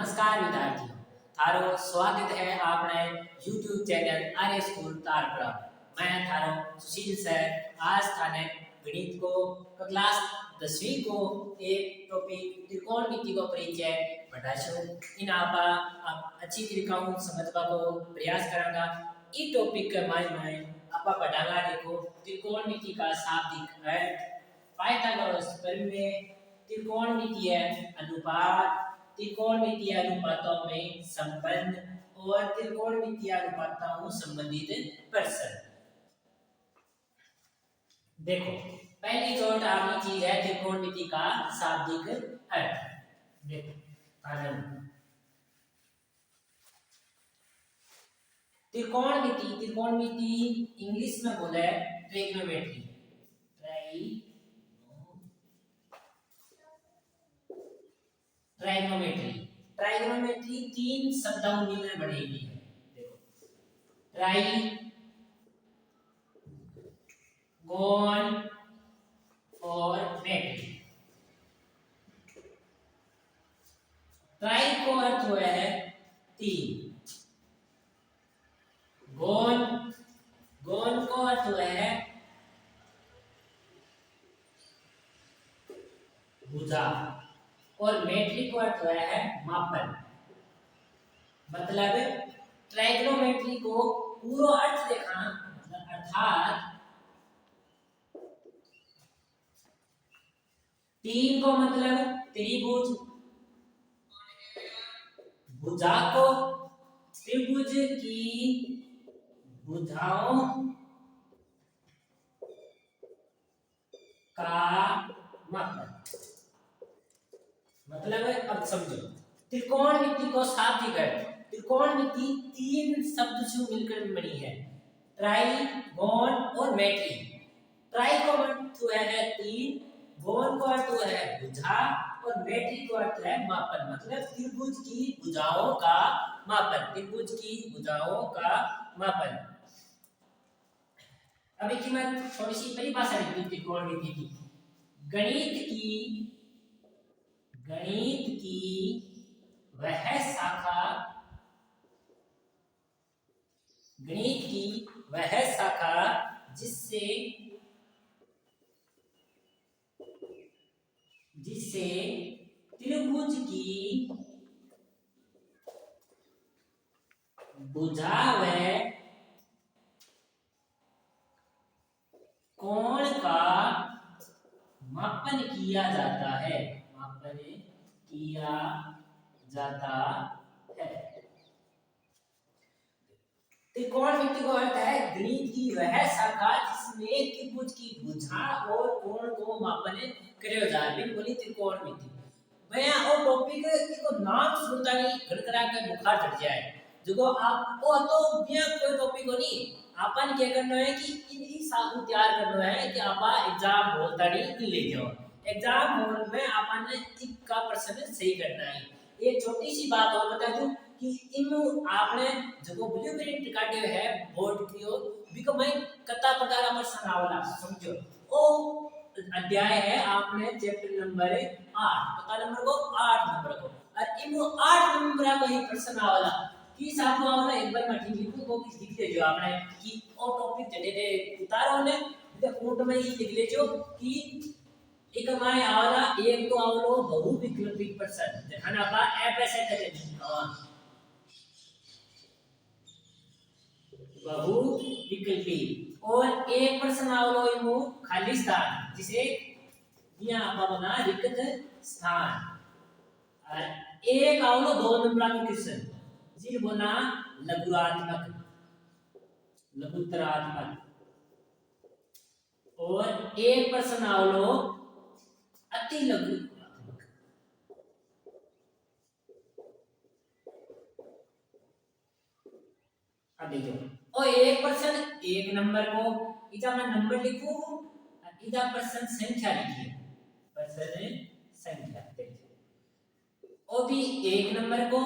नमस्कार विद्यार्थियों, थारो स्वागत है आपने YouTube चैनल आर्य स्कूल तारपुरा। मैं थारो सुशील सर आज थाने गणित को क्लास 10वीं को एक टॉपिक त्रिकोणमिति को परिचय बताशो। इन आप अच्छी तरीका हूँ समझवा को प्रयास करांगा। ई टॉपिक के में आपा पढ़ांगा देखो त्रिकोणमिति का शाब्दिक अर्थ, पाइथागोरस प्रमेय, त्रिकोणमितीय अनुपात, त्रिकोणमितीय अनुपातों में संबंध और त्रिकोणमितीय अनुपातों संबंधित प्रश्न। देखो पहली चोट आपकी चीज है त्रिकोणमिति का शाब्दिक अर्थ। देखो त्रिकोणमिति इंग्लिश में बोले ट्रिग्नोमेट्री। ट्राइगोनोमेट्री तीन शब्दों में बनेगी। देखो ट्राई, गोन और मेट्री। ट्राई को अर्थ हुआ है तीन, गोन को अर्थ हुआ है भुजा और मेट्री को अर्थ हुआ है मापन। मतलब ट्राइगोनोमेट्री को पूरा अर्थ देखा, अर्थात तीन को मतलब त्रिभुज, भुजा को त्रिभुज की भुजाओं का मापन। मतलब अब समझो त्रिकोणमिति को शाब्दिक अर्थ, त्रिकोणमिति तीन शब्द से मिलकर बनी है, ट्राई, गोन और मेट्री। ट्राई को अर्थ हुआ है तीन, गोन को अर्थ हुआ है भुजा और मेट्री को अर्थ है मापन। मतलब त्रिभुज की भुजाओं का मापन, त्रिभुज की भुजाओं का मापन। अब एक मैं थोड़ी सी परिभाषा लिखी त्रिकोणमिति की। गणित की वह शाखा, गणित की वह शाखा जिससे त्रिभुज की भुजा व कोण का मापन किया जाता है, मापन किया जाता है। त्रिकोणमिति का अर्थ है गणित की वह शाखा जिसमें त्रिभुज की भुजा और कोण को मापन करे जाए, बिन बोली त्रिकोणमिति। मैं और टॉपिक को नाम सुनता नहीं खड़खड़ा के बुखार चढ़ जाए। जो आप वो तो बिना कोई टॉपिक हो नहीं, अपन क्या करना है कि इन साबुन तैयार करना है कि आपा एग्जाम हॉल तक ले जाओ। एग्जाम हॉल में अपन ने एक का प्रश्न सही करना है। एक छोटी सी बात और बता दूं कि इन आपने जो ब्लूप्रिंट काटे है बोर्ड की ओ बिको मैं कता प्रकार का प्रश्न आवला समझो। ओ अध्याय है आपने चैप्टर नंबर 8, पता नंबर को 8 नंबर को, और इन 8 नंबर का ही प्रश्न आवला कि साथ आवला एक बार मैं ठीक लिखूं तो किस लिख देजो आपने कि ओ टॉपिक जड़े उतारो ने तो कोट में ही लिख लेजो कि एक माय आवला एक तो आवलो बहुविकल्पिक प्रश्न देखना बा ऐप ऐसे करे बहुविकल्पी, और एक प्रश्न आवलो इमो खाली स्थान जिसे यहाँ आपा बना रिक्त स्थान, और एक आवलो 2 नंबर का क्वेश्चन जिसे बोला लघुत्तरात्मक, और एक प्रश्न आवलो अति लघु। अब देखो और एक प्रश्न 1 नंबर को इधर मैं नंबर लिखूं और इधर प्रश्न संख्या लिखिए, प्रश्न संख्या देखो ओ भी 1 नंबर को,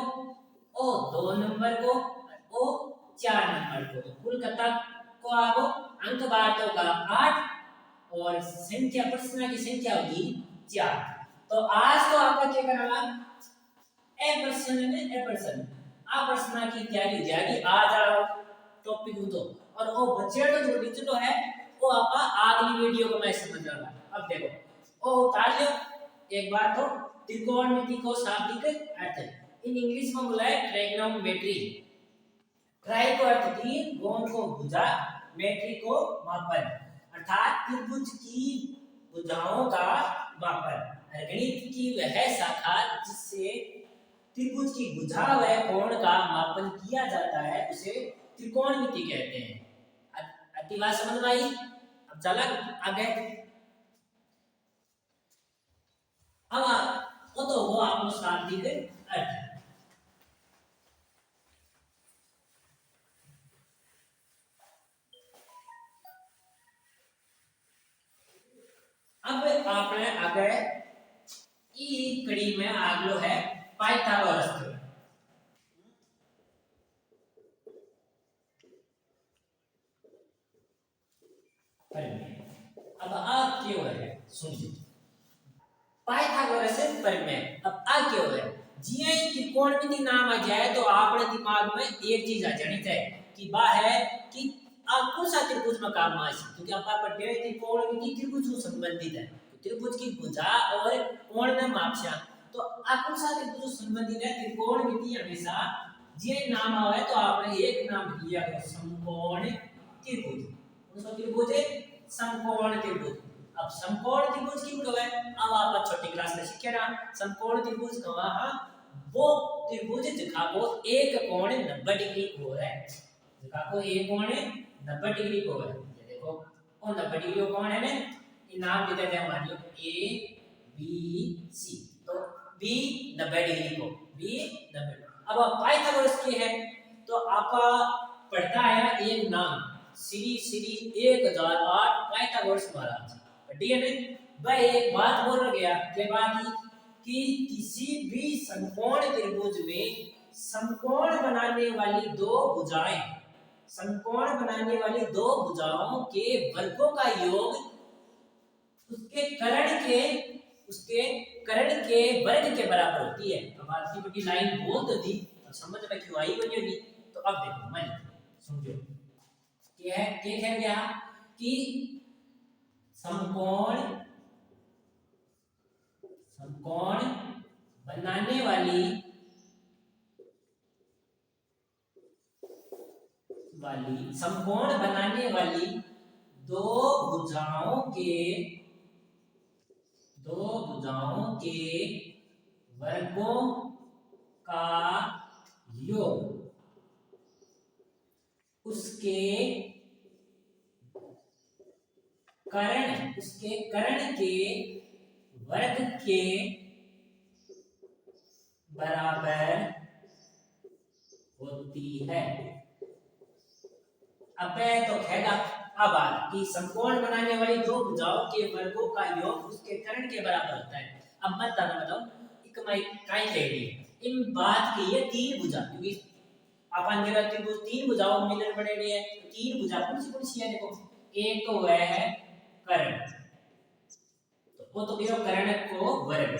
ओ 2 नंबर को, ओ 4 नंबर को। तो कुल कता को आगो अंक बार तो का 8 और संख्या प्रश्न की संख्या होगी 4। तो आज तो आपका क्या करना ए पर्सन ने ए पर्सन आ पर्सन की तैयारी हो जाएगी आज आ टॉपिक तो और वो बच्चे तो जो टीचर तो है वो आपा अगली वीडियो को मैं समझ रहा अब देखो ओ उतार लियो एक बार तो त्रिकोणमिति को शाब्दिक अर्थ इन इंग्लिश में बोला है ट्रायगोनोमेट्री। ट्राई को अर्थ तीन, गोन को भुजा, मेट्री को मापन अर्थात त्रिभुज की भुजाओं का मापन। गणित की वह शाखा जिससे त्रिभुज की भुजा व कोण का मापन किया जाता है उसे त्रिकोणमिति कहते हैं। अति बात समझ में आई? अब चला आगे। अब वो तो वो आपको शाब्दिक अर्थ। अब आपने आगे ई कड़ी में आगलो है पाइथागोरस थ्योरम। अब आप क्यों है सुनिए पाइथागोरस प्रमेय। अब आ क्यों है जिए त्रिकोणमिति नाम आ जाए तो आपने दिमाग में एक चीज आ जानी चाहिए कि बा है कि आप कौन सा त्रिभुज में काम आ सकते क्योंकि आप पढ़े त्रिकोणमिति त्रिभुज से संबंधित है त्रिभुज की भुजा और कोण में मापा तो आप कौन सा त्रिभुज से संबंधित है त्रिकोणमिति हमेशा जे नाम आवे तो आपने एक नाम लिया करो समकोण त्रिभुज। कौन सा त्रिभुज है? समकोण त्रिभुज। अब समकोण त्रिभुज की कहे अब आप छोटी क्लास में सीखे ना समकोण त्रिभुज कहा वो त्रिभुज जिसका को एक कोण 90 डिग्री को है जिसका को एक कोण 90 डिग्री को है। ये देखो वो 90 डिग्री कोण है ना ये नाम देते हैं मान लो ए बी सी तो बी 90 डिग्री को बी 90। अब पाइथागोरस की है तो आपका पढ़ता है एक नाम श्री 1008 पाइथागोरस महाराज पढ़िए ने भाई एक बात बोल गया के बात कि किसी भी समकोण त्रिभुज में समकोण बनाने वाली दो भुजाएं समकोण बनाने वाली दो भुजाओं के वर्गों का योग उसके कर्ण के वर्ग के बराबर होती है। अब आखिरी बड़ी लाइन बोल तो दी तो समझ में क्यों आई बनी होगी तो अब देखो मैं समझो क्या है क्या कि समकोण बनाने वाली समकोण बनाने वाली दो भुजाओं के वर्गों का योग उसके कर्ण के वर्ग के बराबर होती है। अब तो कहेगा अब कि समकोण बनाने वाली दो भुजाओं के वर्गों का योग उसके कर्ण के बराबर होता है। अब मत बताओ काई कह रही है इन बात की ये तीन भुजा क्योंकि अपन जगह त्रिभुज तीन भुजाओं मिलन बने हुए हैं तो तीन भुजा कौन सी है देखो एक तो वह है कर्ण तो वो तो कहो कर्ण को वर्ग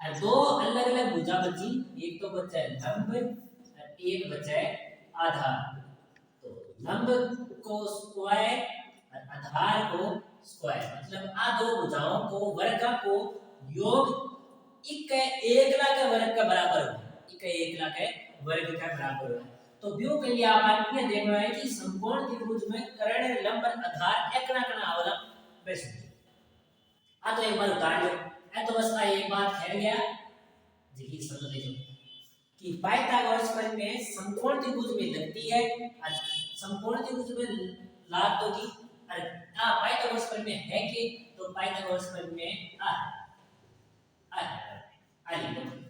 और दो अलग अलग भुजा बची एक तो बचा है लंब और एक बचा है आधार। तो लंब को स्क्वायर और आधार को स्क्वायर मतलब आ दो भुजाओं को वर्ग को योग इक एक लाख के वर्ग के बराबर हो इक एक लाख के वर्ग के बराबर हो। तो व्यू के लिए आप ये देखना है कि समकोण त्रिभुज में कर्ण लंब आधार एक ना करना वाला बेस आ तो एक बार उतार लो ए तो बस एक बात है गया देखिए समझ लीजिए कि पाइथागोरस प्रमेय में समकोण त्रिभुज में लगती है समकोण त्रिभुज में लाभ तो की अरे पाइथागोरस प्रमेय है कि तो पाइथागोरस प्रमेय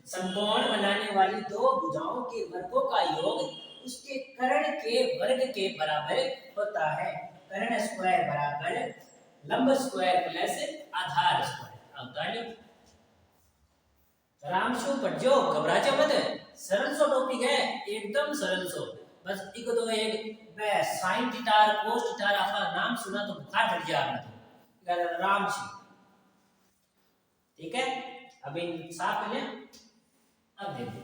समकोण बनाने वाली दो भुजाओं के वर्गों का योग उसके कर्ण के वर्ग के बराबर होता है। कर्ण स्क्वायर बराबर लंब स्क्वायर प्लस आधार स्क्वायर। अब तालियो आराम से पढ़ जो घबरा जा मत सरल सो टॉपिक है एकदम सरल सो बस एक तो एक sin थीटा cos थीटा आपका नाम सुना तो बुखार चढ़ गया आपने तो आराम से ठीक है। अब इन साफ कर लें अब देखो,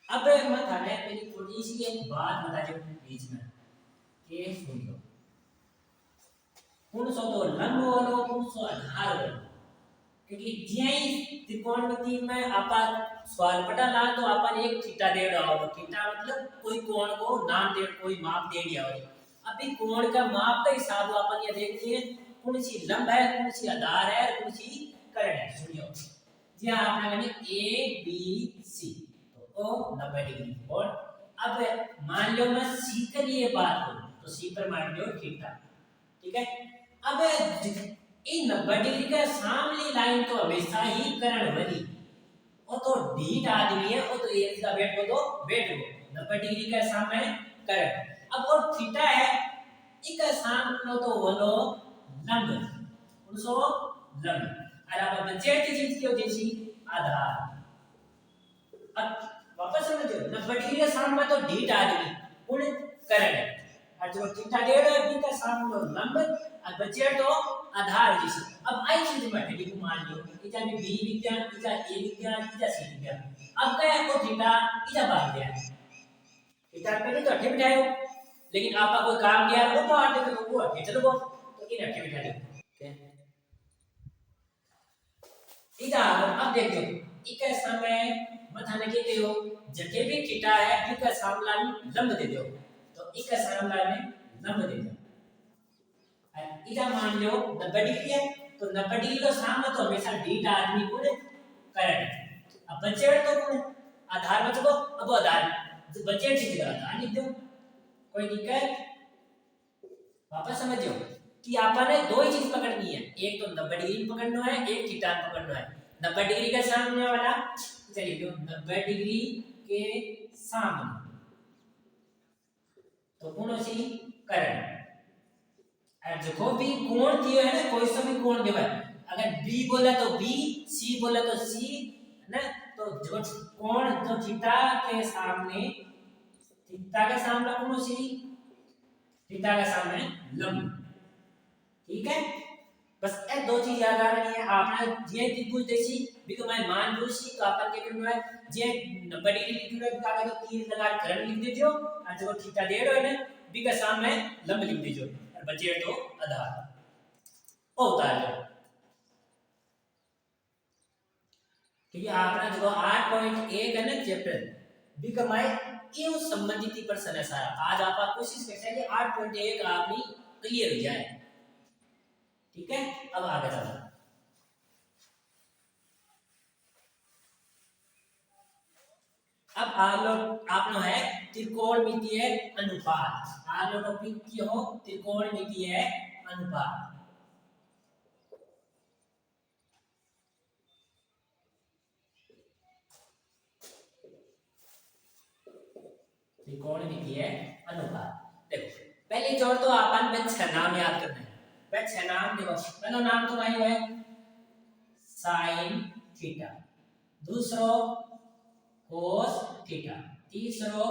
अब मैं थाने मेरी थोड़ी सी एक बात बता दे बीच में के सुन लो। कौन सो तो लंब वालो कौन सो आधार वालो, क्योंकि ज्याई त्रिकोणमिति में आपा सवाल पटा ला तो अपन एक थीटा दे रहा हो, थीटा मतलब कोई कोण को नाम दे, कोई माप दे दिया हो। अभी कोण का माप का हिसाब अपन ये देखते हैं कौन सी लंब है, कौन सी आधार है, कौन सी कर्ण है। सुनियो जी हाँ, आपने कहनी ए बी सी तो ओ 90 डिग्री कोण। अब मान लो मैं सी के लिए बात करूं तो सी पर मान लो थीटा, ठीक है। अब इन 90 डिग्री के सामने लाइन तो हमेशा ही कर्ण बनी, वो तो ढीठ आदमी है, वो तो एक का वेट को तो वेट को 90 डिग्री के सामने कर्ण। अब वो थीटा है इसके सामने तो बोलो लंब, उनसो लंब। और अब बचे की चीज क्यों जैसी आधार। अब वापस समझो 90 डिग्री के सामने तो ढीठ आदमी कौन कर्ण है, और जो थीटा डेढ़ है बी का सामने तो लंब और बचे तो आधार जैसी। अब आई चीज में ठीक मान लो इजा में बी विज्ञान, इजा ए विज्ञान, इजा सी विज्ञान। अब क्या है वो थीटा इजा भाग गया, थीटा पहले तो अठे बिठायो, लेकिन आपका कोई काम गया वो तो आटे तो वो अठे चलो वो तो इन अठे बिठा दो। ओके इजा अब देखो इके समय मथाने के कहो जटे भी थीटा है इका सामने लंब दे दो, तो इका सामने में लंब दे दो। इधर मान लो 90 डिग्री है तो 90 डिग्री का सामने तो हमेशा ढीठ आदमी को करण। अब बचे तो कौन आधार बच को, अब आधार बचे की जगह आधार लिख दो, कोई दिक्कत। वापस समझो कि आपने दो ही चीज पकड़नी है, एक तो 90 डिग्री पकड़ना है, एक थीटा पकड़ना है। 90 डिग्री के सामने वाला चलिए लो 90 डिग्री के सामने तो कौन सी करण। और देखो भी कोण दिया है ना, कोई सा भी कोण दिया है, अगर बी बोला तो बी, सी बोला तो सी, है ना। तो जो कोण जो थीटा के सामने, थीटा के सामने कौन सी, थीटा के सामने लंब, ठीक है। बस ये दो चीज याद रखनी है आपने। जे त्रिभुज जैसी भी तो मैं मान लूं सी तो अपन क्या करना है, जे 90 डिग्री लिख रहा है तो आगे तो तीर लगा करण लिख दीजियो, और जो थीटा दे रहे हो ना बी के सामने लंब लिख दीजियो, और बचे तो आधार ओ उतार लो। क्योंकि आपने जो 8.1 है ना चैप्टर बी कमाए ये संबंधित ही प्रश्न है सारा। आज आप कोशिश करते हैं कि 8.1 आपनी क्लियर हो जाए, ठीक है। अब आगे चलो, अब आप लो है त्रिकोणमितीय अनुपात। आप लो टॉपिक की हो त्रिकोणमितीय अनुपात। त्रिकोणमितीय अनुपात देखो पहले जोड़ तो अपन में छह नाम याद करना है। वह छह नाम देखो, पहला नाम तो वही है साइन थीटा, दूसरो कोस थीटा, तीसरो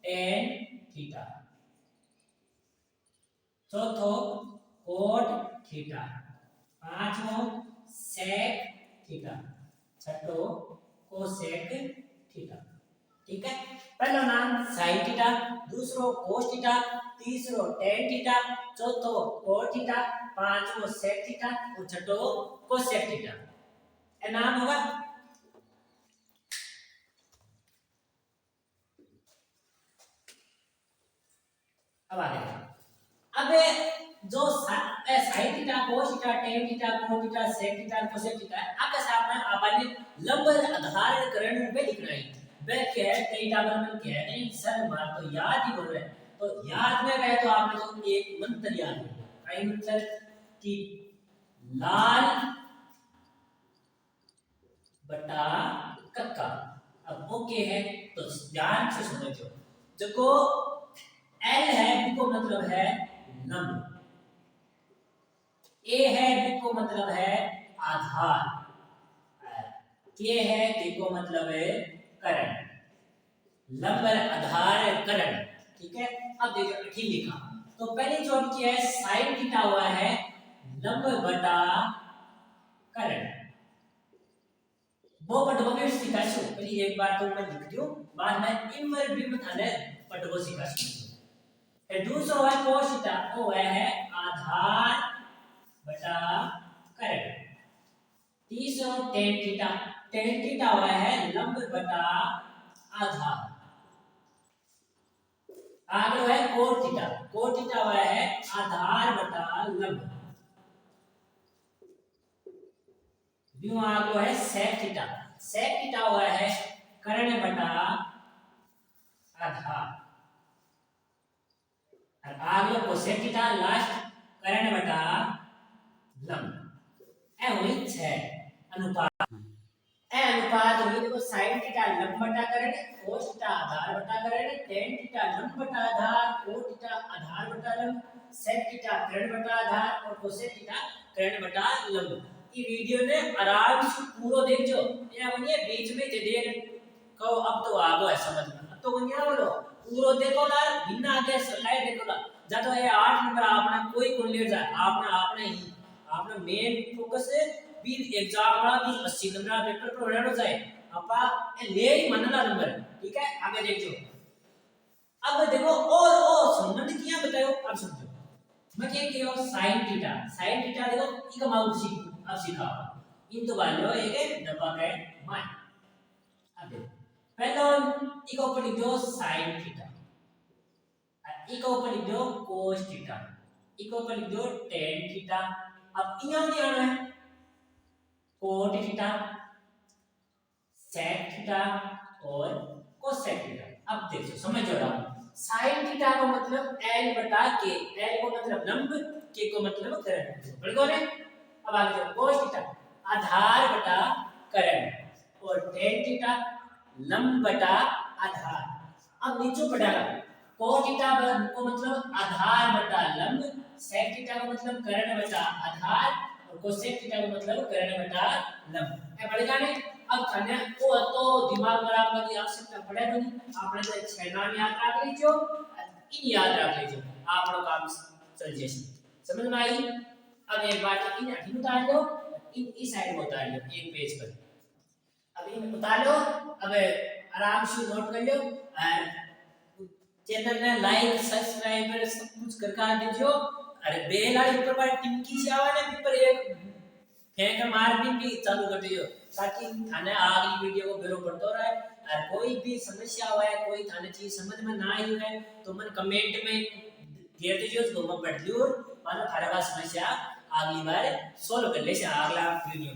टेन थीटा, चौथो कोट थीटा, पांचवो सेक थीटा, छठो कोसेक थीटा, ठीक है। पहला नाम साइन थीटा, दूसरो कोस थीटा, तीसरो टेन थीटा, चौथो कोट थीटा, पांचवो सेक थीटा और छठो कोसेक थीटा। ये नाम होगा। अब आगे अब जो sine theta, cos theta, tan theta, cot theta, sec theta, cosec theta आपके सामने आपने लंब आधार करण पे लिखना है। वे क्या है थीटा बराबर क्या है, नहीं सर मार तो याद ही बोल रहे हैं, तो याद में गए तो आपने तो एक मंत्र याद है काई मंत्र कि लाल बटा कक्का। अब ओके है तो ध्यान से समझो, देखो एल है बी को मतलब है लंब, ए है बी को मतलब है आधार, के है बी को मतलब है करण। लंब आधार करण, ठीक है। अब देखो ठीक लिखा तो पहली चोट क्या है, साइन थीटा हुआ है लंब बटा करण। वो पटको भी सिखाशो पहली एक बार तो मैं लिख दूं, बाद में इमर बिम थाने पटको सिखाशो। फिर दूसरा है cos थीटा, वो है आधार बटा करण। तीसरा tan थीटा, tan थीटा हुआ है लंब बटा आधार। आगे है cot थीटा, cot थीटा हुआ है आधार बटा लंब। ब्यू आगे है sec थीटा, sec थीटा हुआ है कर्ण बटा आधार। और आगे cosec थीटा लास्ट कर्ण बटा लंब। ए हुई 6 अनुपात। ए अनुपात हुई देखो sin थीटा लंब बटा कर्ण, cos थीटा आधार बटा कर्ण, tan थीटा लंब बटा आधार, cot थीटा आधार बटा लंब, sec थीटा कर्ण बटा आधार और cosec थीटा कर्ण बटा लंब। ये वीडियो ने आराम से पूरा देखो। या बनिए बीच में जे देख कहो अब तो आगो है समझ में, अब तो बनिया बोलो पूरा देखो ना, बिना आगे स्लाइड देखो ना। जा तो ये 8 नंबर आपने कोई कौन ले जाए, आपने ही आपने मेन फोकस भी एग्जाम में भी 80 नंबर पेपर पर रहना जाए, आपा ले ही मनला नंबर। ठीक है, आगे देखो। अब देखो और संबंध किया बताओ, अब समझो। मैं क्या किया sin थीटा, sin थीटा देखो इका माउस अब सीखा इन तो वालो एक डब्बा के मान। अब देखो पहला इका ऊपर लिख दो sin थीटा, इका ऊपर लिख दो cos थीटा, इका ऊपर लिख दो tan थीटा। अब यहाँ क्या आना है cot थीटा, sec थीटा और cosec थीटा। अब देखो समझ रहा हूं, sin थीटा का मतलब l बटा k, l को मतलब लंब, k को मतलब कर्ण। बढ़ गया। अब आगे चलो cos थीटा आधार बटा कर्ण और tan थीटा लंब बटा आधार। अब नीचे पढ़ेगा cos थीटा को मतलब आधार बटा लंब, sec थीटा का मतलब कर्ण बटा आधार और cosec थीटा का मतलब कर्ण बटा लंब। है बढ़ गया। अब थाने वो तो दिमाग में आपका की आवश्यकता पड़े नहीं, आपने तो 6 नाम याद रख लीजो, इन याद रख लीजो, आपनो काम चल जैसे समझ में आई। अब एक बार इन अठीन उतार लो, इन इस साइड में उतार लो एक पेज पर। अब इन उतार लो, अब आराम से नोट कर लो और चैनल ने लाइक सब्सक्राइब सब कुछ कर दीजियो। अरे बेल वाली ऊपर पर टिमकी से आवे ना ऊपर एक फेंक मार भी चालू कर दियो, ताकि थाने अगली वीडियो को बेरो पड़तो रहे। और कोई भी समस्या हुआ है, कोई थाने चीज समझ में ना आई है तो मन कमेंट में दे दीजिए, उसको मैं पढ़ लूं और थारे पास समस्या अगली बार सॉल्व कर ले से अगला वीडियो।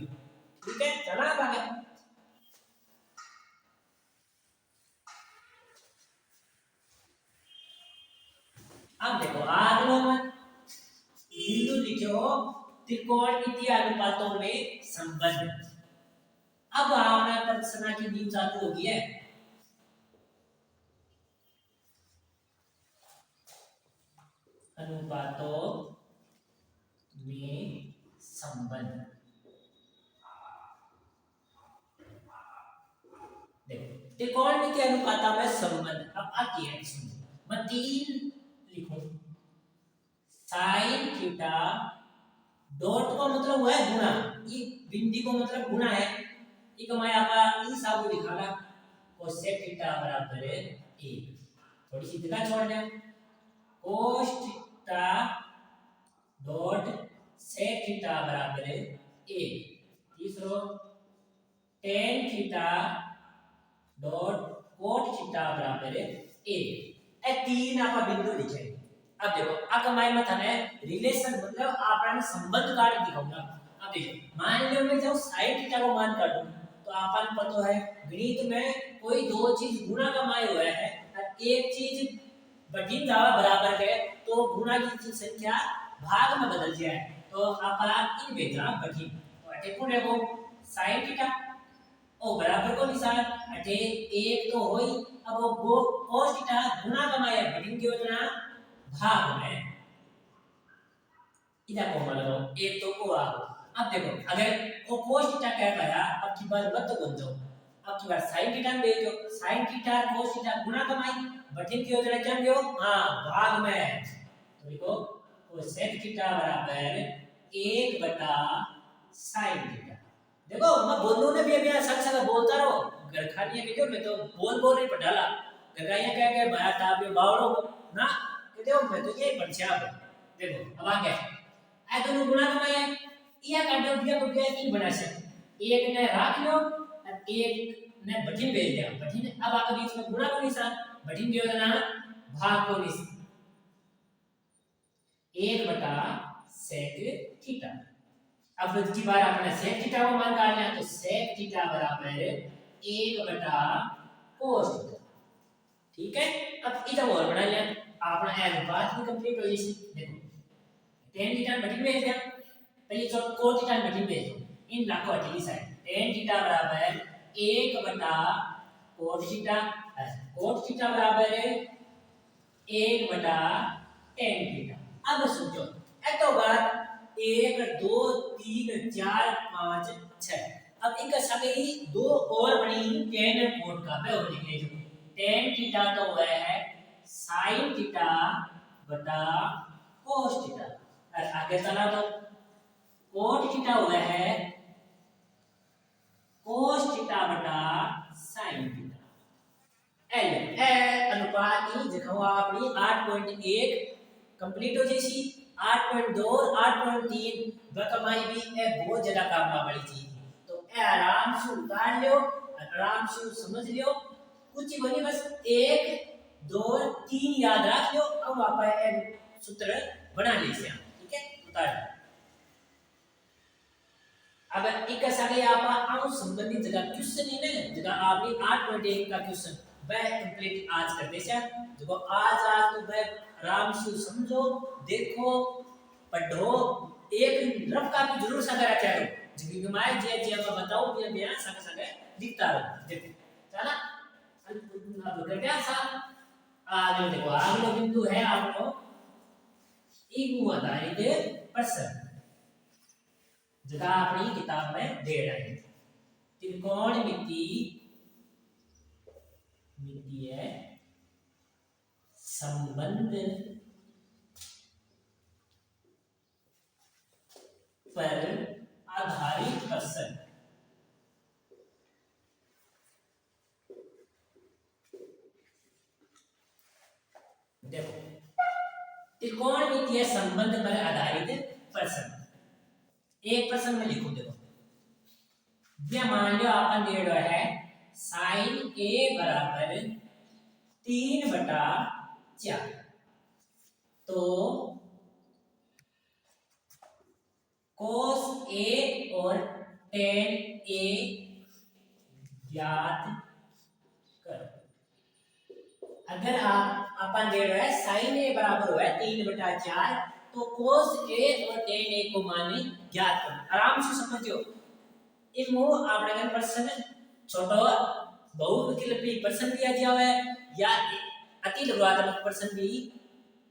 ठीक है, चला आगे। अब देखो अगला बिंदु लिखो त्रिकोणमितीय अनुपातों में संबंध। अब हमारा प्रश्न की नींव चालू होगी है। अनुपातों में संबंध। देखो त्रिकोणमितीय अनुपातों में संबंध। अब आती है सुनो, मैं 3 लिखूं sin थीटा डॉट का मतलब हुआ है गुणा, ये बिंदु को मतलब गुणा है, ये मैं आपका ई साबु लिखागा cosec थीटा बराबर है 1। थोड़ी सी जगह छोड़ दे, cos theta dot sec theta बराबर है 1। तीसरा tan theta dot cot theta बराबर है 1। ए तीन आपका बिंदु लिखे। अब देखो अकमाई मत है रिलेशन मतलब आपन संबंध काट दिखाऊंगा। अब देखो मान लो मैं जब sin थीटा को मान काटूं तो आपन पता है गणित में कोई दो चीज गुणा कमाए हुए है और एक चीज बढ़ी जावा बराबर है तो गुणा की संख्या भाग में बदल जाए तो आपा इन भेजना बढ़ी तो अटे को देखो sin थीटा ओ बराबर को निशान अटे एक तो होई। अब वो cos थीटा गुणा कमाया बढ़ी की योजना भाग में इधर को मान लो एक तो को आ। अब देखो अगर वो cos थीटा कह पाया, अब की बार मत बन जाओ, अब की बार sin थीटा दे दो, sin थीटा cos थीटा गुणा कमाई बठिन की योजना क्या दो हां भाग में। तो देखो कोसेक थीटा बराबर 1 बटा साइन थीटा। देखो मैं बोलूं ना भी अभी सक सक बोलता रहो घर खानी है क्यों मैं तो बोल नहीं पढ़ाला घर का ये कह भाई ताप ये बावड़ो ना कि देखो मैं तो ये बढ़िया देखो अब आगे आ दोनों गुणा कमाए या काटो बिया को बिया तीन बना से एक ने राख लो और एक ने बठीन भेज दिया बठीन अब आगे बीच में गुणा को निशान बठीन दियो ना भाग को निशान 1 बटा sec थीटा। अब दूसरी बार आपने sec थीटा को मान काट लिया तो sec थीटा बराबर 1 बटा cos थीटा। ठीक है अब इधर और बना लिया अपना अनुपात भी कंप्लीट हो जाएगी। देखो tan थीटा बठीन भेज दिया पहले जो cos थीटा बठीन भेज दो इन लाखो अटली साइड tan थीटा बराबर 1 बटा cos थीटा cos थीटा बराबर 1 बटा tan थीटा। अब सोचो एक तो बात 1 2 3 4 5 6 अब एक सभी दो और बनी tan कोट का पे और लिख लीजिए tan थीटा तो वह है sin थीटा बटा cos थीटा और आगे चला तो cot थीटा हुआ है cos थीटा बटा sin थीटा। एल अनुपात की जगह अपनी 8.1 कंप्लीट हो जैसी 8.2 और 8.3 बकमाई भी ए बहुत ज्यादा काम में बड़ी चीज तो ए आराम से उतार लियो आराम से समझ लियो कुछ ही बनी बस 1 2 3 याद रख लियो अब आप ए सूत्र बना लीजिए ठीक है उतार अब एक सारे आप आउ संबंधित जगह क्वेश्चन ही ना जगह आपने 8.1 का क्वेश्चन वह कंप्लीट आज करते हैं देखो आज तो वह आराम से समझो देखो पढ़ो एक रफ कापी जरूर संग रखा करो जिंदगी में जे मैं बताऊं कि मैं संग लिखता रहूं देखो चला अब गड्ढा सा आगे देखो अगला बिंदु है आपको एक आधारित प्रश्न जगह अपनी किताब में दे रहे हैं त्रिकोणमिति मितीय संबंध पर आधारित प्रश्न देखो त्रिकोणमितीय संबंध पर आधारित प्रश्न एक प्रश्न में लिखो देखो ये मान लो अपन दे रहा है sin a बराबर 3 बटा 4 तो cos a और tan a ज्ञात करो। अगर आप अपन दे रहे हैं sin a बराबर हुआ है 3 बटा 4 तो cos a और tan a को माने ज्ञात करो। आराम से समझियो इमो आपने प्रश्न छोटो बहुविकल्पी प्रश्न दिया जाओ है या अति लघुत्मक प्रश्न भी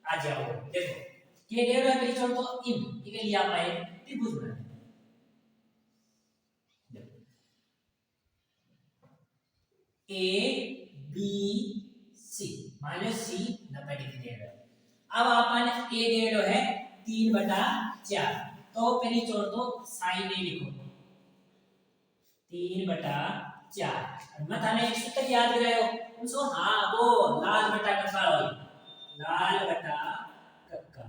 आ जाओ देखो ये दे रहा है छोड़ तो इन के लिए आप आए त्रिभुज बनाए ए बी सी मान लो सी 90 डिग्री दे रहा है अब अपन ए दे रहा है 3 बटा 4 तो पहले छोड़ दो साइन ए लिखो 3 बटा 4 मत हमें एक सूत्र याद करायो उसको हाँ वो लाल बटा कक्का हो लाल बटा कक्का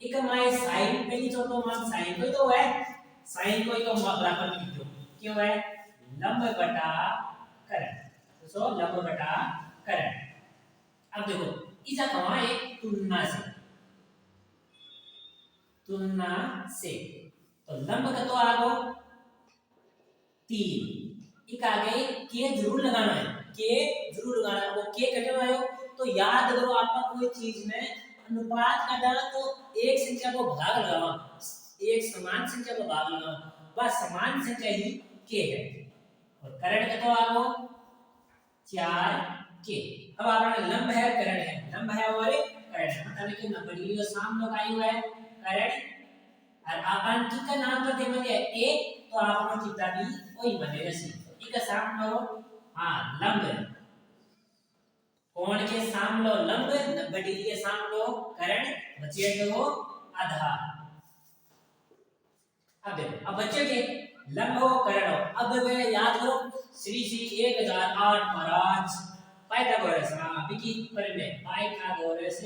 एक माय साइन पहली छोड़ दो मान साइन कोई तो है साइन कोई तो बराबर लिख दो क्यों है लंब बटा करण तो सो लंब बटा करण अब देखो इसा कहा एक तुलना से तो लंब का तो आगो 3 एक आगे के जरूर लगाना है के जरूर लगाना है वो के कटे आयो तो याद करो आपका कोई चीज में अनुपात का डाला तो एक संख्या को भाग लगाओ एक समान संख्या को भाग लगाओ बस समान संख्या ही के है और करण का तो आगो 4 के अब आपका लंब है करण है लंब है और करण मतलब कि नंबर लियो सामने का आयु है करण और आपन की का नाम पर देवल है ए तो आपनो चित्ता भी वही बनेगा सी एक सामने हो हां लंब कोण के सामलो लंब 90 डिग्री के सामलो करण बचे तो आधार। अब देखो अब बच्चे के लंब हो करण हो। अब वे याद करो श्री श्री 1008 महाराज पाइथागोरस अभी की पर में पाइथागोरस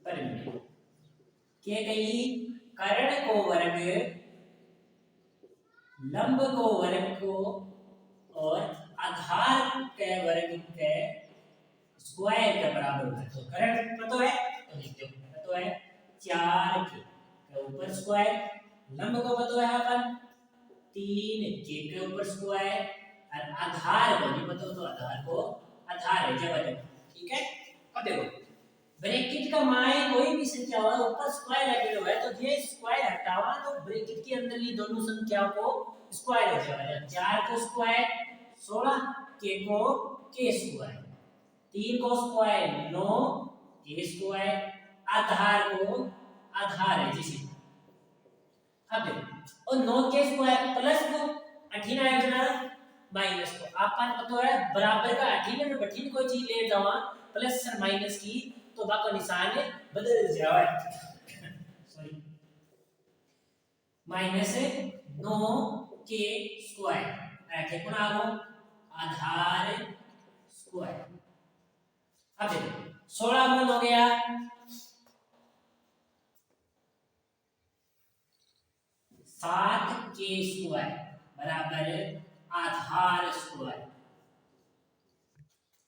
पर में के कही कर्ण को वर्ग लंब को वर्ग को और आधार के वर्ग के स्क्वायर के बराबर होता है। तो कर्ण पता है तो लिख दो पता है 4 के ऊपर स्क्वायर, लंब को पता है अपन 3 के ऊपर स्क्वायर और आधार को नहीं पता तो आधार को आधार है जब ठीक है। अब देखो ब्रैकेट का माय कोई भी संख्या हो ऊपर स्क्वायर लगेलो है तो ये स्क्वायर हटावा तो ब्रैकेट के अंदर ये दोनों संख्याओं को स्क्वायर हो जाएगा। 4 को स्क्वायर 16 के को के स्क्वायर 3 को स्क्वायर 9 के स्क्वायर आधार को आधार है जिसे अब देखो और 9 के स्क्वायर प्लस को 18 है जना माइनस को आपन पता है बराबर का 18 में बठीन कोई चीज ले जावा प्लस और माइनस की तो बाको निशान बदल जाए सॉरी माइनस 9 के स्क्वायर ऐसे कौन आगो आधार स्क्वायर। अब देखो 16 गुण हो गया 7 के स्क्वायर बराबर आधार स्क्वायर।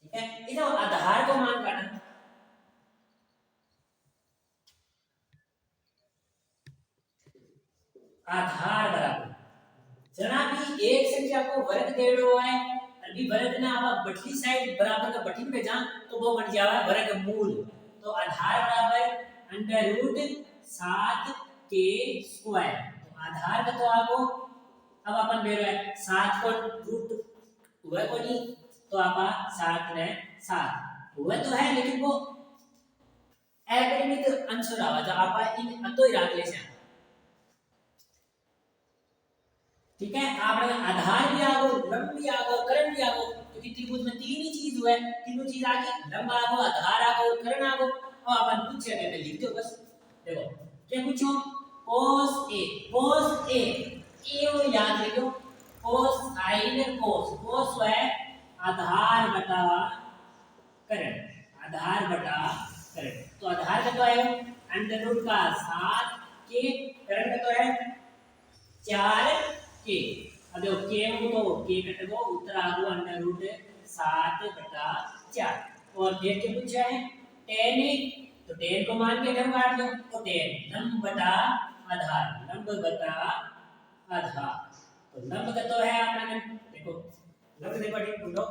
ठीक है इधर आधार को मान काटना आधार बराबर जना भी एक संख्या को वर्ग देड़ो है अभी वर्ग ना आप बटली साइड बराबर का बटन पे जा तो वो बन जाएगा वर्गमूल। तो आधार बराबर अंडर रूट 7 के स्क्वायर तो आधार का तो आपको अब अपन बेरो है 7 को रूट हुआ को नहीं तो आपा 7 ने 7 हुआ तो है लेकिन वो एकेडमिक आंसर आवा जो आपा इन अतो ही राख ले से ठीक है। आपने आधार भी आगो लंब भी आगो करण भी आगो क्योंकि त्रिभुज में तीन ही चीज हुए तीनों चीज आगे लंब आगो आधार आगो करण आगो और अपन पूछे मैं लिख दो बस देखो क्या पूछो cos a वो याद रखो cos sin cos है आधार बटा करण आधार बटा करण तो आधार का तो है अंडर रूट का 7 के करण का तो है 4 के अब देखो के को तो के कट को उत्तर आगो अंडर रूट 7 बटा 4 और फिर के पूछा है tan तो tan को मान के हम काट दो तो tan लंब बटा आधार तो लंब का तो है आपने देखो लंब देखो ठीक बोलो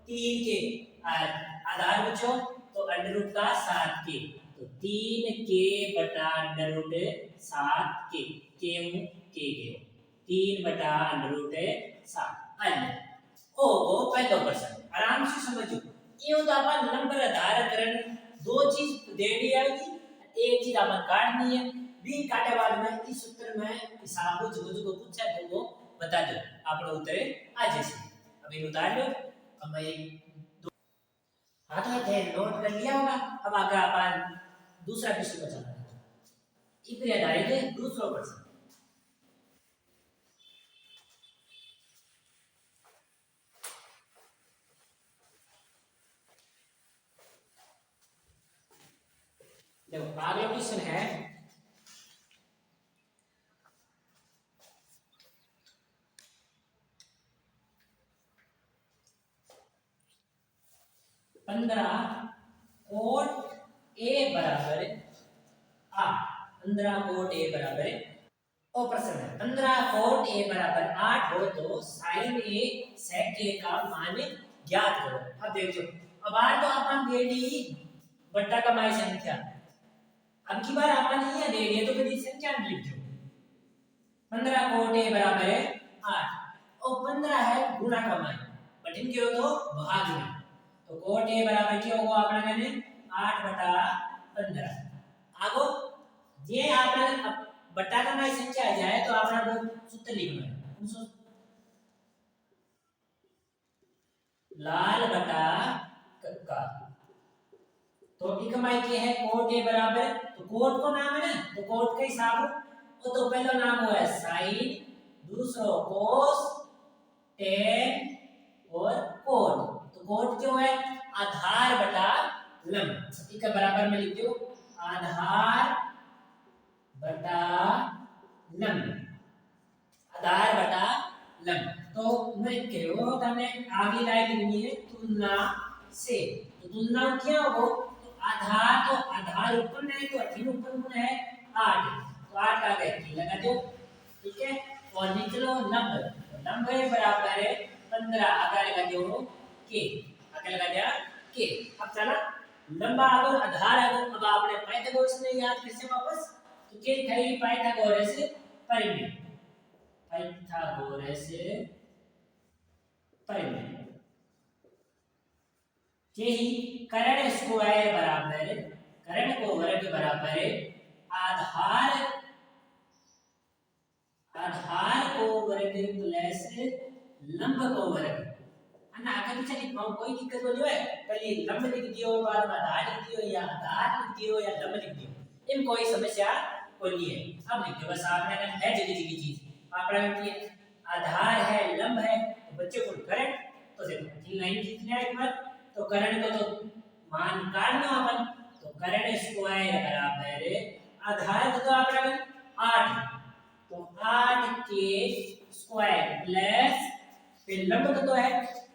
3 के और आधार पूछो तो अंडर रूट का 7 के तो 3 के बटा अंडर रूट 7 के गए 3 बटा अंडर रूट 7 अन्य ओ पहला प्रश्न आराम से समझो ये तो अपन नंबर आधार करण दो चीज देनी आएगी एक चीज अपन काटनी है बी काटे बाद में इस सूत्र में हिसाब जो पूछा है वो बता दो अपन उत्तर आ जैसे अभी उतार लो अब मैं हाथ में थे नोट कर लिया होगा। अब आगे अपन दूसरा प्रश्न को चलना है इतने आधारित दूसरा प्रश्न देखो अगला क्वेश्चन है पंद्रह कोट ए बराबर 8 प्रश्न है 15 कोट ए बराबर 8 हो तो साइन ए सेक ए का मान ज्ञात करो। अब देखो अब बार तो अपन दे दी बट्टा का मान संख्या अब की बार अपन ये दे दिए तो फिर संख्या लिख दो 15 कोट ए बराबर है 8 और 15 है गुणा का मान बटन क्यों तो भाग में तो कोट ए बराबर क्या होगा आपने मैंने 8/15 आगो ये आपने बट्टा का मान संख्या आ जाए तो आपने वो सूत्र लिखना है लाल बटा कक्का। तो एक माई के है कोट ए बराबर, तो कोट को नाम है ना, तो कोट का हिसाब वो तो पहला नाम हुआ है साइन, दूसरा कोस, टेन और कोट। तो कोट जो है आधार बटा लंब, ठीक है बराबर में लिख दो आधार बटा लंब, आधार बटा लंब। तो मैं कह रहा हूं तने आगे लाइन लिखनी है तुलना से। तो तुलना क्या हो, तो आधार, तो आधार ऊपर है तो 3 ऊपर गुण है 8, तो 8 आ गए 3 लगा दो, ठीक है। और निचलो लंब, तो लंब है बराबर है 15, आगे लगा दो के, आगे लगा दिया के। अब चला लंबा आगो आधार आगो, अब आपने पाइथागोरस ने याद कैसे वापस, तो के थई पाइथागोरस परिमेय, पाइथागोरस परिमेय यही कर्ण स्क्वायर बराबर, कर्ण को वर्ग बराबर आधार, आधार को वर्ग प्लस लंब को वर्ग, है ना। आगे पीछे लिखवाओ कोई दिक्कत बोलियो है, पहले लंब लिख दियो बाद में आधार लिख दियो या आधार लिख दियो या लंब लिख दियो, इन कोई समस्या कोई नहीं है। अब लिख दो बस आपने है जगह जगह चीज आपने की आधार है लंब है, तो बच्चे को करें तो देखो तीन लाइन खींचना है एक बार, तो कर्ण को तो मान काटना अपन, तो कर्ण स्क्वायर बराबर आधार को तो आपने 8, तो 8 के स्क्वायर प्लस फिर लंब का तो है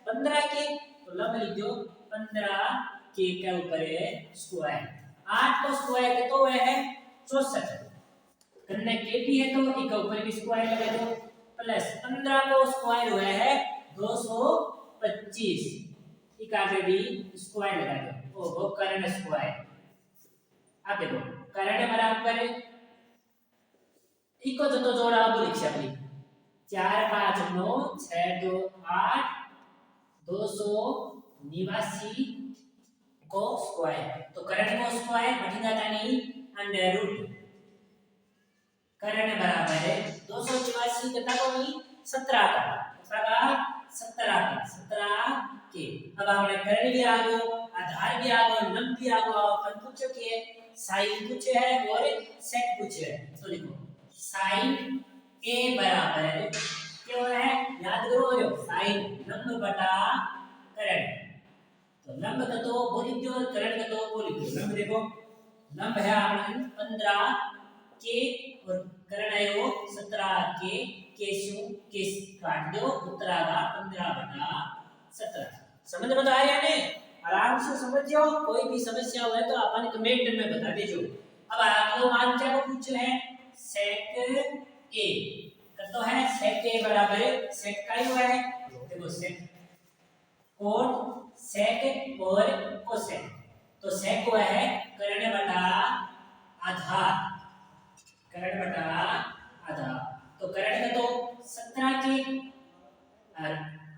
15 के, तो लंब लिख दो 15 के ऊपर है स्क्वायर, 8 को स्क्वायर तो है 64, करना के भी है तो एक ऊपर भी स्क्वायर लगा दो, प्लस 15 को स्क्वायर हुआ है 225, एक आगे भी स्क्वायर लगा दो, वो कर्ण स्क्वायर। अब देखो कर्ण बराबर इको तो जोड़ा वो लिख सकते 4 5 9 6 2 8 289 को स्क्वायर, तो कर्ण को स्क्वायर बढ़ी जाता नहीं अंडर रूट, कर्ण बराबर है 284 कितना को नहीं 17 का, कितना का 17 का 17 के। अब हमने कर्ण भी आ गयो, आधार भी आ गयो, लंब भी आ गयो, अपन पूछो के साइन पूछे है और सेक पूछे है, तो लिखो साइन a बराबर है क्या है याद करो साइन लंब बटा कर्ण, तो लंब का तो वो लिख दो और कर्ण का तो वो लिख दो। लंब देखो लंब है आपने 15 के और कर्ण है वो 17 के शु के काट दो उत्तरा का 15 बटा 17। समझ में तो आया ने, आराम से समझ जाओ, कोई भी समस्या हो तो अपन कमेंट में बता दीजिए। अब आप लोग मान क्या को पूछो है सेक ए, तो है सेक ए बराबर सेक का ही हुआ है, देखो सेक कोट सेक और कोसेक, तो सेक हुआ है कर्ण बटा आधार, कर्ण बटा आधार, तो कर्ण का तो 17 के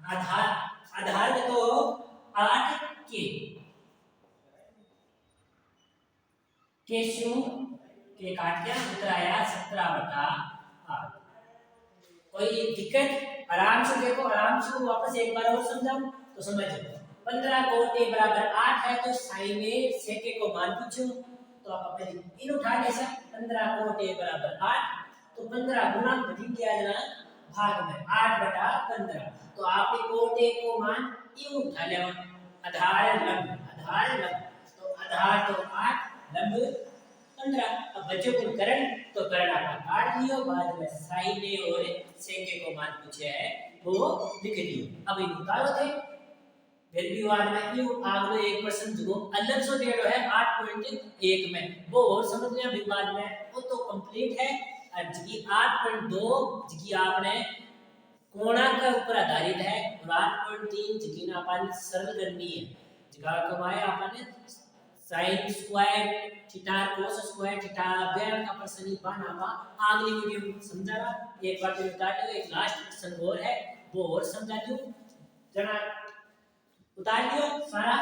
आधार, आधार का तो 8 के शु के काट दिया उत्तर आया 17 बटा 8। कोई दिक्कत आराम से देखो, आराम से वापस एक बार और समझाऊं तो समझ जाओ। 15 कोट ए बराबर 8 है तो साइन ए सेक ए को मान पूछो, तो आप अपने इन उठा ऐसा 15 कोट ए बराबर 8, तो 15 गुना बढ़ी किया जाना भाग में 8 बटा 15, तो आपने कोट ए को मान यूं उठा लिया आधार लंब, आधार लंब, तो आधार तो 8 लंब 15। अब बच्चों को करण तो करण आपका काट लियो, बाद में साइन ए और सेक ए को मान पूछे है वो लिख दियो। अब इन उतारो थे फिर भी बाद में यू आगलो एक प्रश्न जो अलग से डेढ़ है 8.1 में, वो और समझ लिया विवाद में वो तो कंप्लीट है। और जी 8.2 जी आपने कोणा का ऊपर आधारित है, और 8.3 जी ना अपन सरल करनी है, जगह कमाए अपन sin square theta cos square theta अभ्यान का प्रश्न ही बनावा अगली वीडियो में समझागा। एक बार तो उतार दो, एक लास्ट प्रश्न और है वो और समझा दूं, जरा उतार दियो सारा।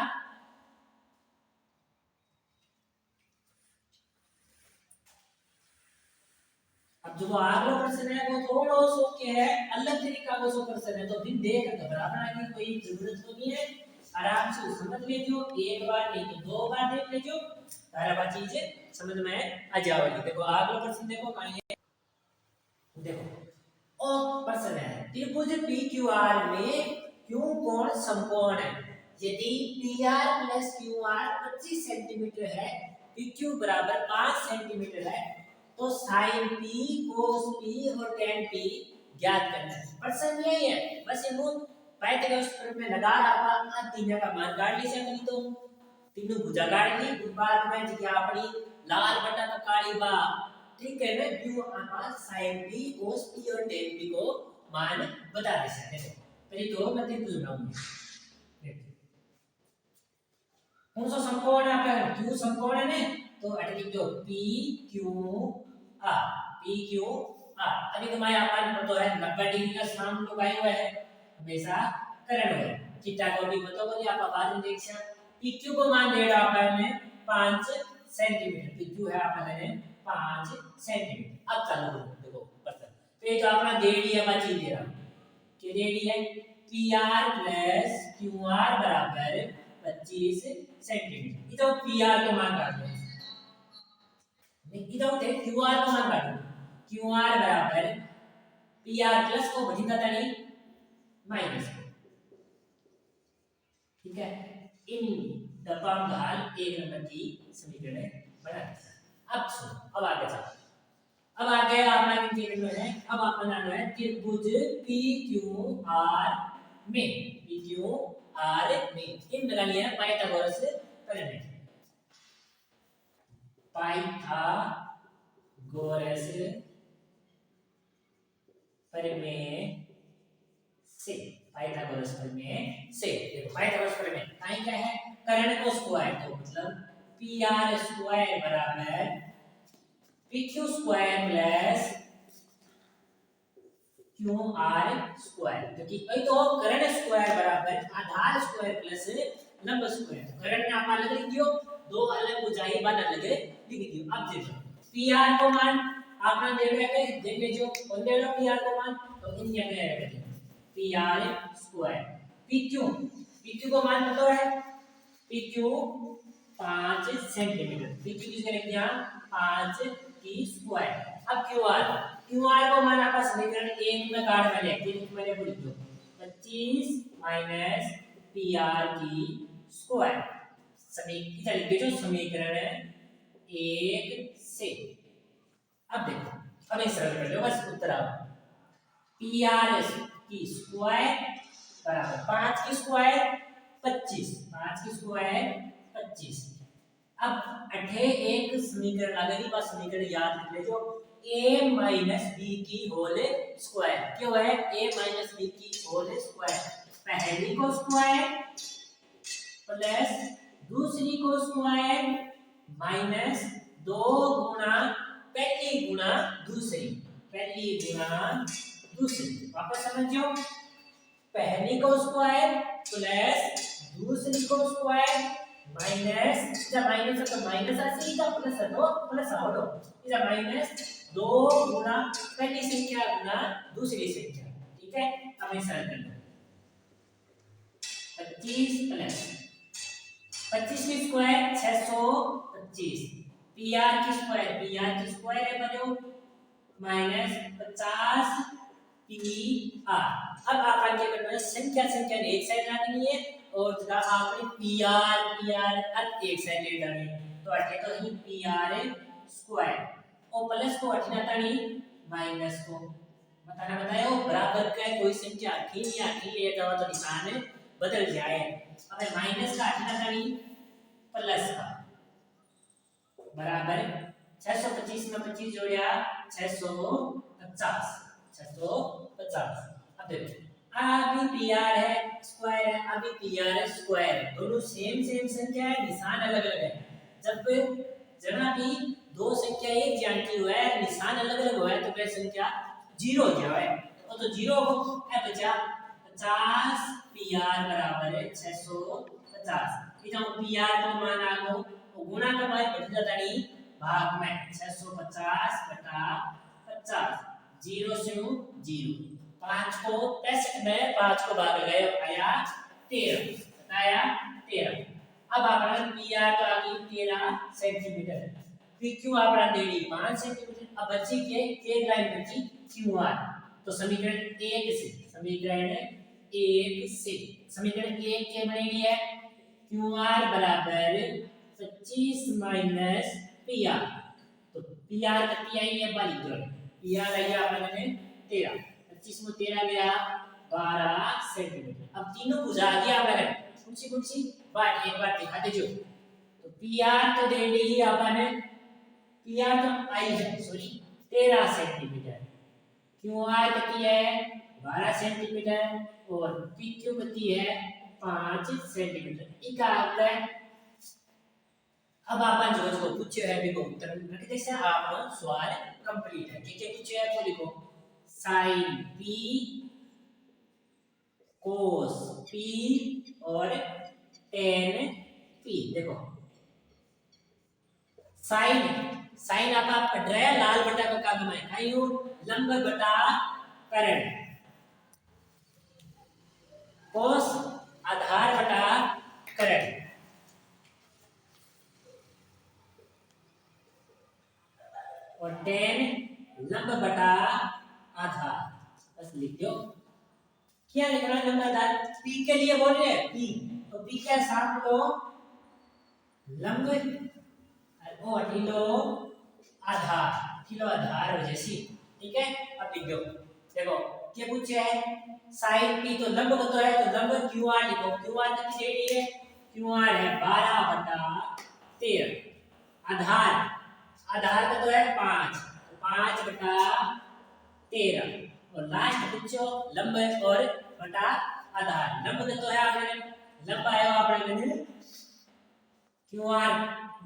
अब जो आगला प्रश्न है वो थोड़ा सो के है अलग तरीका का सो प्रश्न है, तो फिर देख घबराना की कोई जरूरत नहीं है। आराम से समझ लेजो, एक बार नहीं तो दो बार देख लेजो, तारा बात चीजें समझ में आ जाएगी। देखो अगला प्रश्न देखो कहां है, देखो और प्रश्न है त्रिभुज PQR में क्यों कोण समकोण है। यदि PR प्लस QR 25 सेंटीमीटर है, PQ बराबर 5 सेंटीमीटर है, तो sin P cos P और tan P ज्ञात करना है। प्रश्न यही है, बस इनको पाइथागोरस प्रमेय में लगा रहा था, तीनों का मान काट लीजिए कहीं तो तीनों भुजा काट ली, बाद में जगह अपनी लाल बटा का काली बा, ठीक है ना, क्यों आप sin P cos P और tan P को मान बता दे सकते हैं। पहले तो मैं त्रिभुज बनाऊंगी, कौन सा समकोण है आपका, क्यू समकोण है ना, तो एटलिक जो PQR PQR, अभी तुम्हारे अपन पता है 90 डिग्री का सम तो काय हुआ है हमेशा करण है, थीटा को भी पता होगा आप बाद में देख सकते। PQ को मान दे रहा है मैं 5 सेंटीमीटर, PQ है आपका है 5 सेंटीमीटर। अब चालू करो, देखो प्रश्न तो ये तो अपना दे दिया बाकी दे रहा कि दे दिया PR प्लस QR बराबर 25 सेंटीमीटर। इधर PR को मान काट दो, इधर उठे QR को मान काट दो, QR बराबर PR प्लस को बढ़ी जाता नहीं माइनस को, ठीक है। इन दबाव ढाल एक नंबर की समीकरण बना। अब सुनो, अब आगे चलो, अब आगे अपना इंटीग्रल में है, अब आप बनाना है त्रिभुज PQR में, PQR में इन लगानी है पाइथागोरस प्रमेय, पाइथागोरस प्रमेय से, पाइथागोरस प्रमेय से। देखो पाइथागोरस प्रमेय काई क्या है, कर्ण को स्क्वायर, तो मतलब PR स्क्वायर बराबर PQ square plus QR square, क्योंकि भाई तो कर्ण स्क्वायर बराबर आधार स्क्वायर प्लस लंब स्क्वायर, कर्ण में आप अलग लिख दियो, दो अलग बुझाई बन अलग लिख दियो। अब देखो PR को मान आपने दे रखा है, देख लीजिए कौन दे रहा PR को मान, तो इन जगह रख दो PR स्क्वायर, PQ को मान पता है PQ 5 सेंटीमीटर, PQ किसके लिख दिया 5 की स्क्वायर। अब QR को मान आपका समीकरण 1 में काट मैंने मैंने लिख दो 25 माइनस PR की स्क्वायर, समीकरण लिख दो समीकरण 1 से। अब देखो अब इसे सरल कर लो, बस उत्तर आओ, PR की स्क्वायर बराबर 5 की स्क्वायर 25, 5 की स्क्वायर 25। अब अठे एक समीकरण आ गई, बस समीकरण याद रख ले जो a माइनस बी की होल स्क्वायर, क्यों है a माइनस बी की होल स्क्वायर, पहली को स्क्वायर प्लस दूसरी को स्क्वायर माइनस 2 गुना पहली गुना दूसरी, पहली गुना दूसरी, वापस समझो, पहली को स्क्वायर प्लस दूसरी को स्क्वायर माइनस, जब माइनस है तो माइनस ऐसे ही का प्लस है तो प्लस आओ, इधर माइनस 2 गुना पहली संख्या गुना दूसरी संख्या, ठीक है। अब इसे सरल कर लो 25 प्लस 25 की स्क्वायर 625, PR की स्क्वायर है बनो माइनस 50 PR। अब आप आगे करना है संख्या ने एक साइड रखनी है और जगह आपने PR अब एक साइड ले जानी है, तो अटे तो ही PR स्क्वायर और प्लस को हटना तानी माइनस को बताना बताया बराबर का कोई संख्या आखिर या आखिर ले जाओ तो निशान बदल जाए। अब माइनस का हटना तानी प्लस का बराबर 625 में 25 जोड़िया 650। अब देखो अभी PR है स्क्वायर है, अभी PR है स्क्वायर है, दोनों सेम संख्या है, निशान अलग अलग है। जब जना भी दो संख्या एक जानती हुआ है, निशान अलग अलग हुआ है, तो वह संख्या जीरो हो जाए, तो जीरो है बचा 50 PR बराबर है 650। इधर PR को मान आ गो तो गुणा का बाद बढ़ जाता नहीं भाग में 650 बटा 50, 0 से 0, 5 को 65 में 5 को भाग लगाए आया 13, आया 13। अब आपन पीआर तो आ गई 13 सेंटीमीटर, पीक्यू आपन देडी 5 सेंटीमीटर। अब बची के लाइन बची क्यूआर। तो समीकरण 1 से समीकरण 1 के बनेगी है क्यूआर बराबर 25 माइनस पीआर। तो पीआर कितनी आई है वाली जो पीआर आई आपन ने 13, 25 में 13 गया 12 सेंटीमीटर। अब तीनों बुझा दिया आपने कुछ बात एक बार दिखा दीजिए। तो पीआर तो दे दी आपन पीआर तो आई है सॉरी 13 सेंटीमीटर, क्यूआर कितनी है 12 सेंटीमीटर और पीक्यू कितनी है 5 सेंटीमीटर। इका आपका अब आपन जो जो पूछे है देखो उत्तर रख दे से आपनो सवाल कंप्लीट है। ठीक है पूछे है तो लिखो sin p cos p और tan p। देखो sin आपका पढ़ रहा है लाल बटा का काम है आयु लंब बटा करण, cos आधार बटा करण और tan लंब बटा आधार। बस लिख दो क्या लिखना है लंब आधार p के लिए बोल रहे हैं p, तो p के साथ लो लंब और किलो आधार हो जैसी। ठीक है अब लिख दो देखो क्या पूछे है sin p तो लंब को तो है तो लंब qr लिखो, qr कितनी दे दी है qr है 12/13, आधार का तो है 5/13 और लास्ट पूछो लंब और बटा आधार। लंब का तो है आपने लंब आया आपने क्यूआर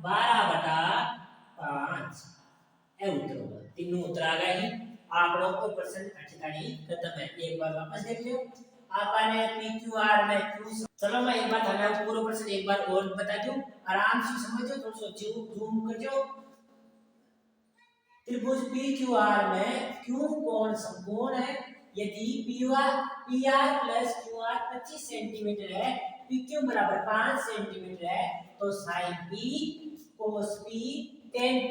12/5 ए उत्तर होगा। तीनों उत्तर आ गए हैं आप लोग को प्रश्न ठिकानी खत्म है। एक बार वापस देख लियो आपने पीक्यूआर में क्यू। चलो मैं एक बार हमें पूरा प्रश्न एक बार और बता दूं आराम से समझो थोड़ा सोचो जूम करजो। त्रिभुज PQR में Q कोण समकोण है यदि PR प्लस QR 25 सेंटीमीटर है PQ बराबर 5 सेंटीमीटर है तो sin P cos P tan P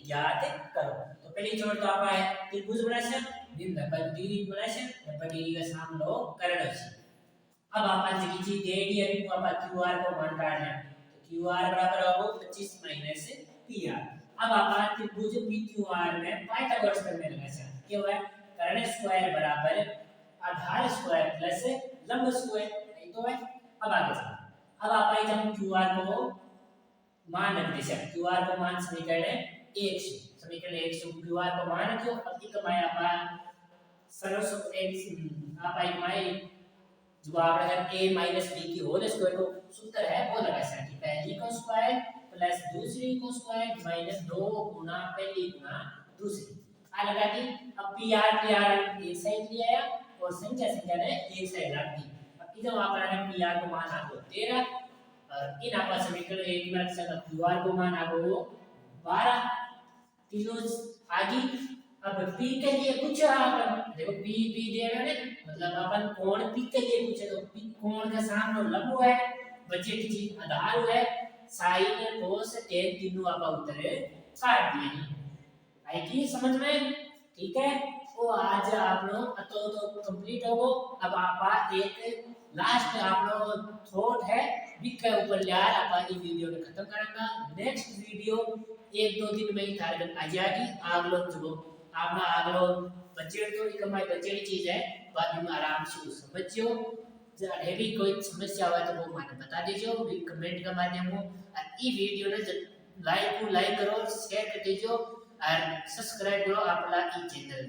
ज्ञात करो। तो पहली जोड़ तो आप है त्रिभुज बनाशे बिंदु 90 डिग्री बनाशे 90 डिग्री का सामनो करण है। अब आपन जी चीज दे दी है तो आप QR को मान काटना है तो QR बराबर होगा 25 माइनस PR। अब आपन त्रिभुज PQR में पाइथागोरस करने लगा है क्या हुआ कर्ण स्क्वायर बराबर आधार स्क्वायर प्लस लंब स्क्वायर यही तो है। अब आगे चलो अब आप आई जब QR को मान रख दे QR को मान समीकरण 1 से QR को मान क्यों अब की कमाया आप सरल आप आई कमाई जो आप अगर a माइनस b की होल स्क्वायर को सूत्र है वो लगा सकते पहली को स्क्वायर प्लस दूसरी को स्क्वायर माइनस 2 गुना पहली गुना दूसरी आ लगा दी। अब pr एक साइड लिया है और संख्या ने एक साइड रख दी। अब इधर आप pr को मान आपको 13 और इन आपका समीकरण एक में रख qr को मान आपको 12 तीनों आगे। अब p के लिए कुछ अपन देखो p दे रहे हैं मतलब अपन कोण p के लिए पूछे तो p कोण का सामने लंब है बचे की चीज आधार है sin cos tan तीनों आपका उत्तर काट दिए हैं आई की समझ में। ठीक है वो आज आप लोग तो कंप्लीट हो गो। अब आप एक लास्ट आप लोग थॉट है विक के ऊपर यार आप ये वीडियो को खत्म करेंगे। नेक्स्ट वीडियो एक दो दिन में ही टारगेट आ जाएगी आप लोग जो आपना आगलो बजट तो एक हमारी बजट चीज है बाद में आराम से समझियो। जब भी कोई समस्या आवे तो वो माने बता दीजिए कमेंट के माध्यम से और ये वीडियो ने लाइक करो शेयर कर दीजिए और सब्सक्राइब करो अपना ई चैनल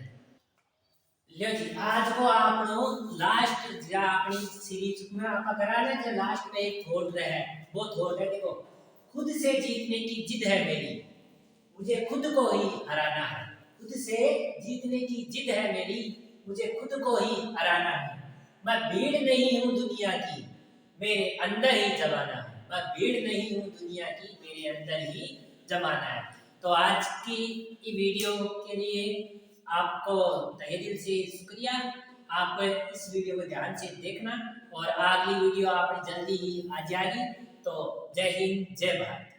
ले जी। आज को आप लोग लास्ट जो अपनी सीरीज में आप कराना जो लास्ट में एक थॉट रहे वो थॉट है देखो खुद से जीतने की जिद है मेरी मुझे खुद को ही हराना है। खुद से जीतने की जिद है मेरी मुझे खुद को ही हराना है। मैं भीड़ नहीं हूँ दुनिया की मेरे अंदर ही जमाना है। मैं भीड़ नहीं हूँ दुनिया की मेरे अंदर ही जमाना है। तो आज की वीडियो के लिए आपको तहे दिल से शुक्रिया। आप इस वीडियो को ध्यान से देखना और अगली वीडियो आप जल्दी ही आ जाएगी। तो जय हिंद, जय भारत।